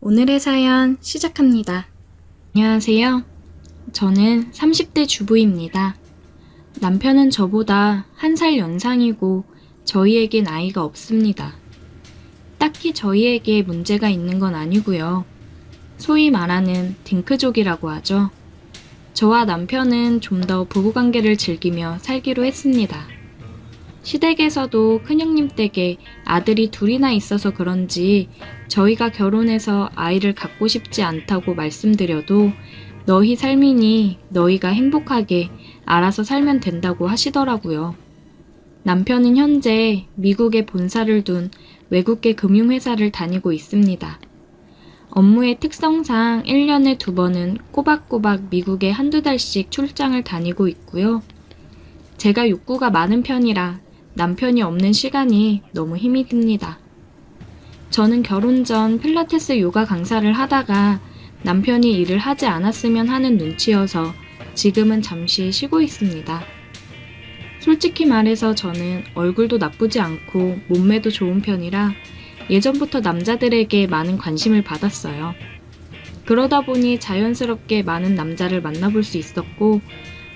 오늘의 사연 시작합니다. 안녕하세요. 저는 30대 주부입니다. 남편은 저보다 1살 연상이고 저희에겐 아이가 없습니다. 딱히 저희에게 문제가 있는 건 아니고요. 소위 말하는 딩크족이라고 하죠. 저와 남편은 좀 더 부부관계를 즐기며 살기로 했습니다. 시댁에서도 큰형님 댁에 아들이 둘이나 있어서 그런지 저희가 결혼해서 아이를 갖고 싶지 않다고 말씀드려도 너희 삶이니 너희가 행복하게 알아서 살면 된다고 하시더라고요. 남편은 현재 미국에 본사를 둔 외국계 금융회사를 다니고 있습니다. 업무의 특성상 1년에 2번은 꼬박꼬박 미국에 한두 달씩 출장을 다니고 있고요. 제가 욕구가 많은 편이라 남편이 없는 시간이 너무 힘이 듭니다. 저는 결혼 전 필라테스 요가 강사를 하다가 남편이 일을 하지 않았으면 하는 눈치여서 지금은 잠시 쉬고 있습니다. 솔직히 말해서 저는 얼굴도 나쁘지 않고 몸매도 좋은 편이라 예전부터 남자들에게 많은 관심을 받았어요. 그러다 보니 자연스럽게 많은 남자를 만나볼 수 있었고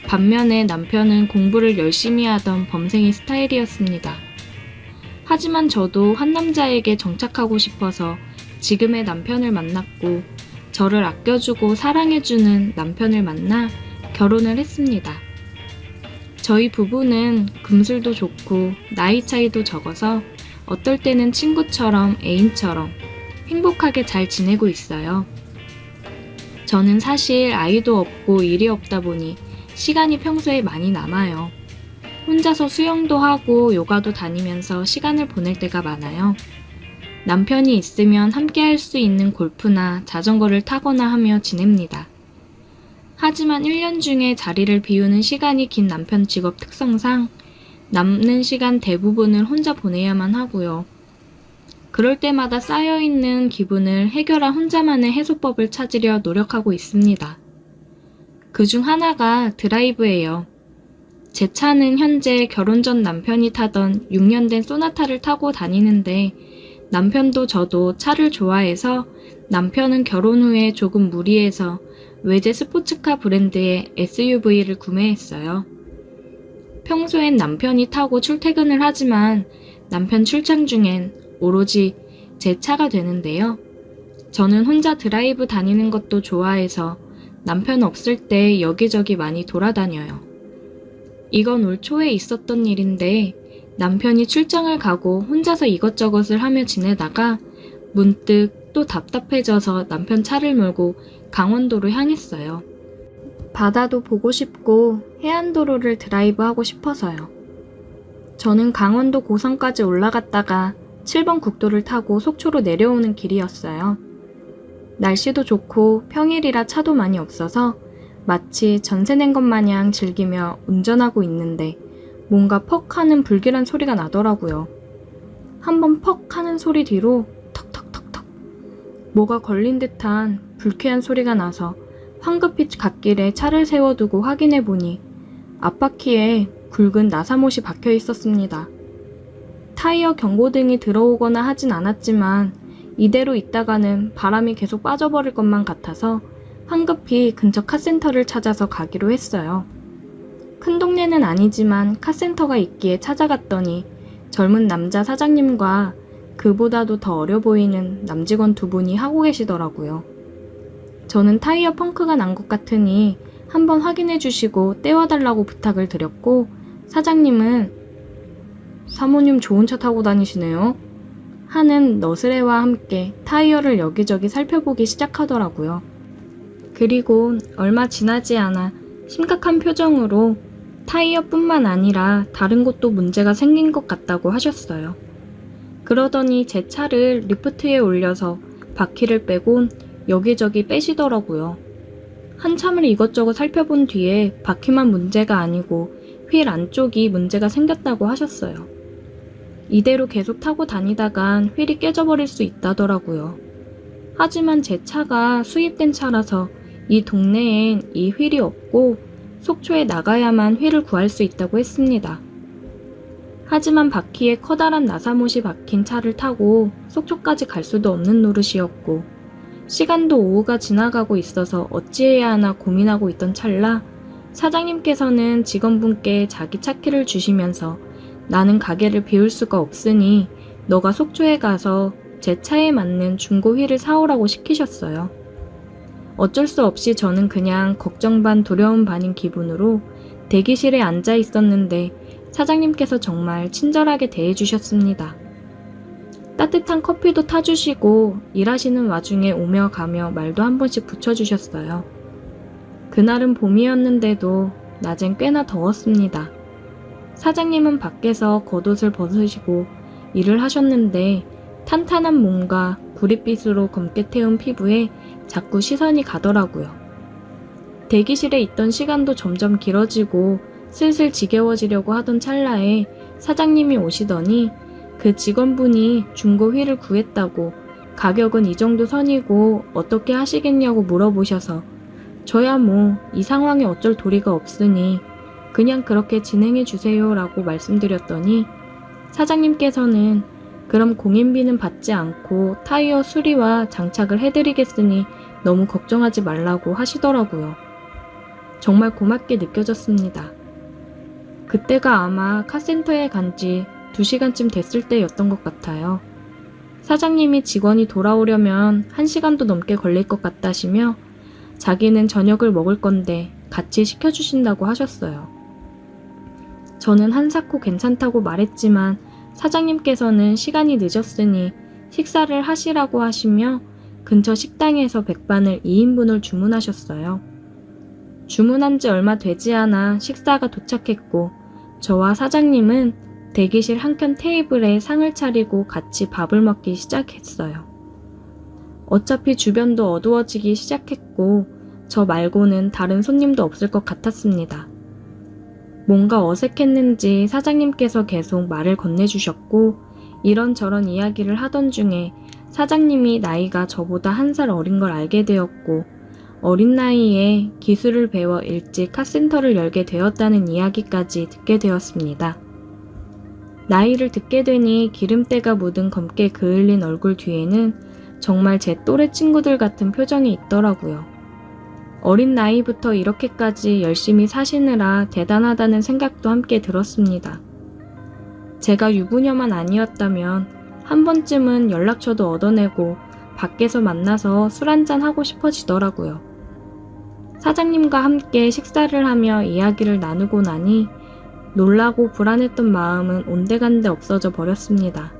반면에 남편은 공부를 열심히 하던 범생이 스타일이었습니다. 하지만 저도 한 남자에게 정착하고 싶어서 지금의 남편을 만났고 저를 아껴주고 사랑해주는 남편을 만나 결혼을 했습니다. 저희 부부는 금술도 좋고 나이 차이도 적어서 어떨 때는 친구처럼 애인처럼 행복하게 잘 지내고 있어요. 저는 사실 아이도 없고 일이 없다 보니 시간이 평소에 많이 남아요. 혼자서 수영도 하고 요가도 다니면서 시간을 보낼 때가 많아요. 남편이 있으면 함께 할 수 있는 골프나 자전거를 타거나 하며 지냅니다. 하지만 1년 중에 자리를 비우는 시간이 긴 남편 직업 특성상 남는 시간 대부분을 혼자 보내야만 하고요. 그럴 때마다 쌓여있는 기분을 해결한 혼자만의 해소법을 찾으려 노력하고 있습니다. 그중 하나가 드라이브예요. 제 차는 현재 결혼 전 남편이 타던 6년 된 소나타를 타고 다니는데 남편도 저도 차를 좋아해서 남편은 결혼 후에 조금 무리해서 외제 스포츠카 브랜드의 SUV를 구매했어요. 평소엔 남편이 타고 출퇴근을 하지만 남편 출장 중엔 오로지 제 차가 되는데요. 저는 혼자 드라이브 다니는 것도 좋아해서 남편 없을 때 여기저기 많이 돌아다녀요. 이건 올 초에 있었던 일인데 남편이 출장을 가고 혼자서 이것저것을 하며 지내다가 문득 또 답답해져서 남편 차를 몰고 강원도로 향했어요. 바다도 보고 싶고 해안도로를 드라이브하고 싶어서요. 저는 강원도 고성까지 올라갔다가 7번 국도를 타고 속초로 내려오는 길이었어요. 날씨도 좋고 평일이라 차도 많이 없어서 마치 전세 낸 것 마냥 즐기며 운전하고 있는데 뭔가 퍽 하는 불길한 소리가 나더라고요. 한번 퍽 하는 소리 뒤로 턱턱턱턱 뭐가 걸린 듯한 불쾌한 소리가 나서 황급히 갓길에 차를 세워두고 확인해보니 앞바퀴에 굵은 나사못이 박혀 있었습니다. 타이어 경고등이 들어오거나 하진 않았지만 이대로 있다가는 바람이 계속 빠져버릴 것만 같아서 황급히 근처 카센터를 찾아서 가기로 했어요. 큰 동네는 아니지만 카센터가 있기에 찾아갔더니 젊은 남자 사장님과 그보다도 더 어려 보이는 남직원 2분이 하고 계시더라고요. 저는 타이어 펑크가 난 것 같으니 한번 확인해 주시고 떼어달라고 부탁을 드렸고 사장님은 사모님 좋은 차 타고 다니시네요 하는 너스레와 함께 타이어를 여기저기 살펴보기 시작하더라고요. 그리고 얼마 지나지 않아 심각한 표정으로 타이어뿐만 아니라 다른 곳도 문제가 생긴 것 같다고 하셨어요. 그러더니 제 차를 리프트에 올려서 바퀴를 빼고 여기저기 빼시더라고요. 한참을 이것저것 살펴본 뒤에 바퀴만 문제가 아니고 휠 안쪽이 문제가 생겼다고 하셨어요. 이대로 계속 타고 다니다간 휠이 깨져버릴 수 있다더라고요. 하지만 제 차가 수입된 차라서 이 동네엔 이 휠이 없고 속초에 나가야만 휠을 구할 수 있다고 했습니다. 하지만 바퀴에 커다란 나사못이 박힌 차를 타고 속초까지 갈 수도 없는 노릇이었고 시간도 오후가 지나가고 있어서 어찌해야 하나 고민하고 있던 찰나 사장님께서는 직원분께 자기 차키를 주시면서 나는 가게를 비울 수가 없으니 너가 속초에 가서 제 차에 맞는 중고 휠을 사오라고 시키셨어요. 어쩔 수 없이 저는 그냥 걱정 반 두려움 반인 기분으로 대기실에 앉아 있었는데 사장님께서 정말 친절하게 대해주셨습니다. 따뜻한 커피도 타주시고 일하시는 와중에 오며 가며 말도 한 번씩 붙여주셨어요. 그날은 봄이었는데도 낮엔 꽤나 더웠습니다. 사장님은 밖에서 겉옷을 벗으시고 일을 하셨는데 탄탄한 몸과 구릿빛으로 검게 태운 피부에 자꾸 시선이 가더라고요. 대기실에 있던 시간도 점점 길어지고 슬슬 지겨워지려고 하던 찰나에 사장님이 오시더니 그 직원분이 중고 휠을 구했다고 가격은 이 정도 선이고 어떻게 하시겠냐고 물어보셔서 저야 뭐 이 상황에 어쩔 도리가 없으니 그냥 그렇게 진행해 주세요 라고 말씀드렸더니 사장님께서는 그럼 공인비는 받지 않고 타이어 수리와 장착을 해드리겠으니 너무 걱정하지 말라고 하시더라고요. 정말 고맙게 느껴졌습니다. 그때가 아마 카센터에 간 지 2시간쯤 됐을 때였던 것 같아요. 사장님이 직원이 돌아오려면 1시간도 넘게 걸릴 것 같다시며 자기는 저녁을 먹을 건데 같이 시켜주신다고 하셨어요. 저는 한사코 괜찮다고 말했지만 사장님께서는 시간이 늦었으니 식사를 하시라고 하시며 근처 식당에서 백반을 2인분을 주문하셨어요. 주문한 지 얼마 되지 않아 식사가 도착했고 저와 사장님은 대기실 한켠 테이블에 상을 차리고 같이 밥을 먹기 시작했어요. 어차피 주변도 어두워지기 시작했고 저 말고는 다른 손님도 없을 것 같았습니다. 뭔가 어색했는지 사장님께서 계속 말을 건네주셨고 이런저런 이야기를 하던 중에 사장님이 나이가 저보다 1살 어린 걸 알게 되었고 어린 나이에 기술을 배워 일찍 카센터를 열게 되었다는 이야기까지 듣게 되었습니다. 나이를 듣게 되니 기름때가 묻은 검게 그을린 얼굴 뒤에는 정말 제 또래 친구들 같은 표정이 있더라고요. 어린 나이부터 이렇게까지 열심히 사시느라 대단하다는 생각도 함께 들었습니다. 제가 유부녀만 아니었다면 한 번쯤은 연락처도 얻어내고 밖에서 만나서 술 한잔 하고 싶어지더라고요. 사장님과 함께 식사를 하며 이야기를 나누고 나니 놀라고 불안했던 마음은 온데간데 없어져 버렸습니다.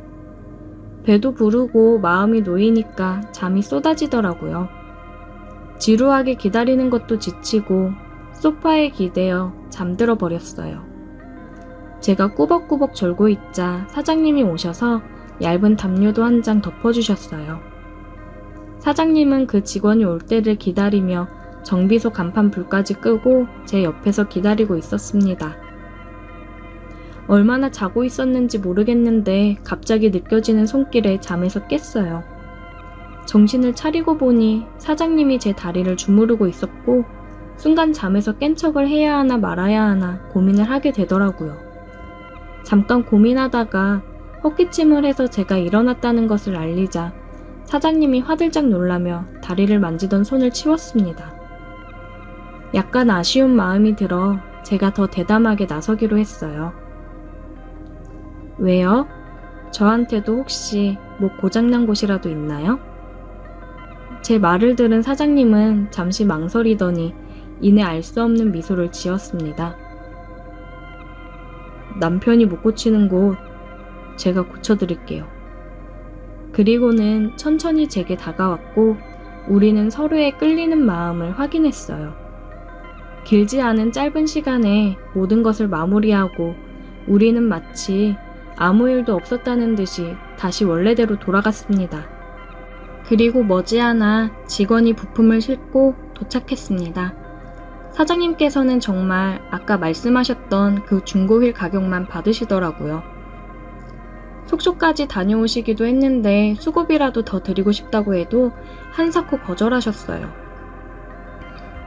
배도 부르고 마음이 놓이니까 잠이 쏟아지더라고요. 지루하게 기다리는 것도 지치고 소파에 기대어 잠들어 버렸어요. 제가 꾸벅꾸벅 졸고 있자 사장님이 오셔서 얇은 담요도 한 장 덮어주셨어요. 사장님은 그 직원이 올 때를 기다리며 정비소 간판 불까지 끄고 제 옆에서 기다리고 있었습니다. 얼마나 자고 있었는지 모르겠는데 갑자기 느껴지는 손길에 잠에서 깼어요. 정신을 차리고 보니 사장님이 제 다리를 주무르고 있었고 순간 잠에서 깬 척을 해야 하나 말아야 하나 고민을 하게 되더라고요. 잠깐 고민하다가 헛기침을 해서 제가 일어났다는 것을 알리자 사장님이 화들짝 놀라며 다리를 만지던 손을 치웠습니다. 약간 아쉬운 마음이 들어 제가 더 대담하게 나서기로 했어요. 왜요? 저한테도 혹시 뭐 고장난 곳이라도 있나요? 제 말을 들은 사장님은 잠시 망설이더니 이내 알 수 없는 미소를 지었습니다. 남편이 못 고치는 곳 제가 고쳐드릴게요. 그리고는 천천히 제게 다가왔고 우리는 서로의 끌리는 마음을 확인했어요. 길지 않은 짧은 시간에 모든 것을 마무리하고 우리는 마치 아무 일도 없었다는 듯이 다시 원래대로 돌아갔습니다. 그리고 머지않아 직원이 부품을 싣고 도착했습니다. 사장님께서는 정말 아까 말씀하셨던 그 중고휠 가격만 받으시더라고요. 속초까지 다녀오시기도 했는데 수고비라도 더 드리고 싶다고 해도 한사코 거절하셨어요.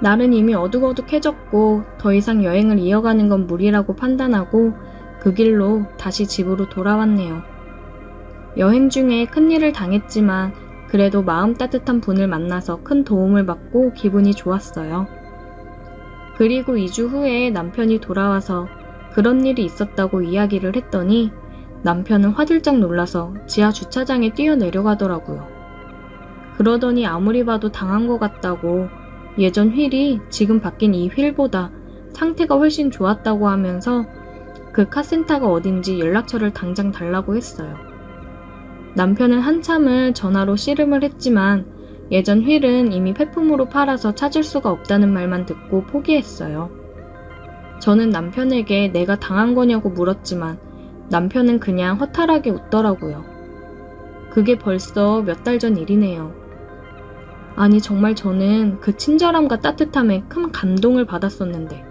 날은 이미 어둑어둑해졌고 더 이상 여행을 이어가는 건 무리라고 판단하고 그 길로 다시 집으로 돌아왔네요. 여행 중에 큰일을 당했지만 그래도 마음 따뜻한 분을 만나서 큰 도움을 받고 기분이 좋았어요. 그리고 2주 후에 남편이 돌아와서 그런 일이 있었다고 이야기를 했더니 남편은 화들짝 놀라서 지하 주차장에 뛰어내려가더라고요. 그러더니 아무리 봐도 당한 것 같다고 예전 휠이 지금 바뀐 이 휠보다 상태가 훨씬 좋았다고 하면서 그 카센터가 어딘지 연락처를 당장 달라고 했어요. 남편은 한참을 전화로 씨름을 했지만 예전 휠은 이미 폐품으로 팔아서 찾을 수가 없다는 말만 듣고 포기했어요. 저는 남편에게 내가 당한 거냐고 물었지만 남편은 그냥 허탈하게 웃더라고요. 그게 벌써 몇 달 전 일이네요. 아니 정말 저는 그 친절함과 따뜻함에 큰 감동을 받았었는데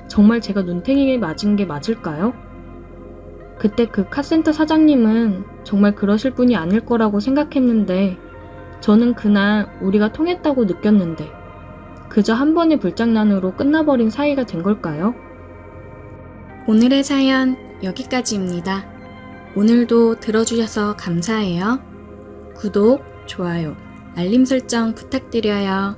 정말 제가 눈탱이에 맞은 게 맞을까요? 그때 그 카센터 사장님은 정말 그러실 분이 아닐 거라고 생각했는데 저는 그날 우리가 통했다고 느꼈는데 그저 한 번의 불장난으로 끝나버린 사이가 된 걸까요? 오늘의 사연 여기까지입니다. 오늘도 들어주셔서 감사해요. 구독, 좋아요, 알림 설정 부탁드려요.